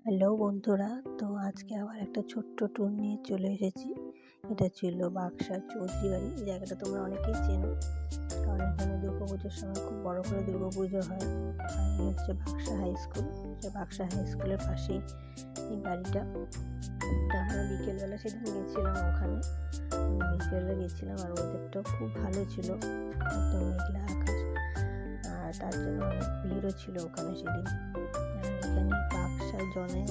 Hello বন্ধুরা, তো আজকে আবার একটা ছোট্ট ট্যুর নিয়ে চলে এসেছি। এটা ছিল বাক্সার চৌধুরী বাড়ি। এই জায়গাটা তোমরা অনেকেই চেনো, কারণ এখানে দুর্গাপুজোর সময় খুব বড় করে দুর্গাপুজো হয়। আর এই হচ্ছে Baksa high school. Baksa high স্কুলের পাশেই এই বাড়িটা। তা আমরা বিকেলবেলা সেদিন গেছিলাম ওখানে, বিকেলে গেছিলাম আর ওয়েদারটাও খুব ভালো ছিল, একদম মেঘলা আকাশ, আর তার জন্য অনেক ভিড়ও ছিল ওখানে সেদিন। এখানে বাক্সার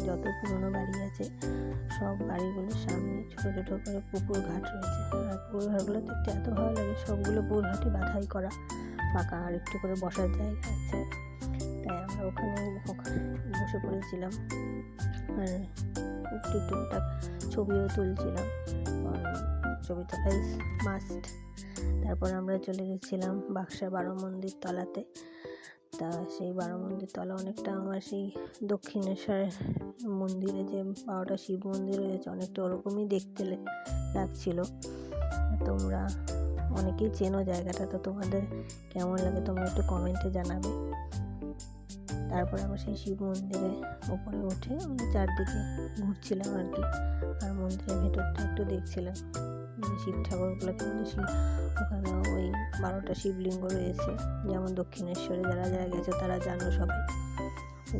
যত পুরনো বাড়ি আছে সব বাড়িগুলোর সামনে ছোট ছোট করে পুকুর ঘাট রয়েছে। আর পুকুর ঘাটগুলো দেখতে এত ভালো লাগে, সবগুলো পুকুর ঘাটই বাধাই করা, ফাঁকা, আর একটু করে বসার জায়গা আছে। তাই আমরা ওখানে বসে পড়েছিলাম আর একটু টুকটাক ছবিও তুলছিলাম। ছবি তোলাই মাস্ট। তারপর আমরা চলে গেছিলাম বাক্সা 12 মন্দির তলাতে। তা সেই 12 মন্দির তলা অনেকটা আমার সেই দক্ষিণেশ্বর মন্দিরে যে 12টা শিব মন্দির রয়েছে অনেকটা ওরকমই দেখতে লাগছিল। তোমরা অনেকেই চেনো জায়গাটা, তো তোমাদের কেমন লাগে তোমরা একটু কমেন্টে জানাবে। তারপরে আমরা সেই শিব মন্দিরে উপরে উঠে চারদিকে ঘুরছিলাম আর কি, আর মন্দিরের ভেতরটা একটু দেখছিলাম। শিব ঠাকুরগুলোকে ওখানে ওই 12টা শিবলিঙ্গ রয়েছে, যেমন দক্ষিণেশ্বরে যারা যারা গেছে তারা জানো সবাই।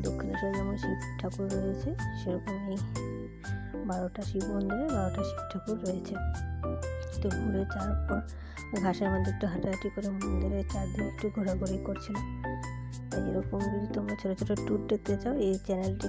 দক্ষিণেশ্বরে যেমন শিব ঠাকুর রয়েছে সেরকম এই 12টা শিব মন্দিরে 12টা শিব ঠাকুর রয়েছে। তো ঘুরে যাওয়ার পর ঘাসের মধ্যে একটু হাঁটাহাঁটি করে মন্দিরের চারদিকে একটু ঘোরাঘুরি করছিলাম। তাই এরকম যদি তোমরা ছোটো ছোটো ট্যুর দেখতে চাও এই চ্যানেলটি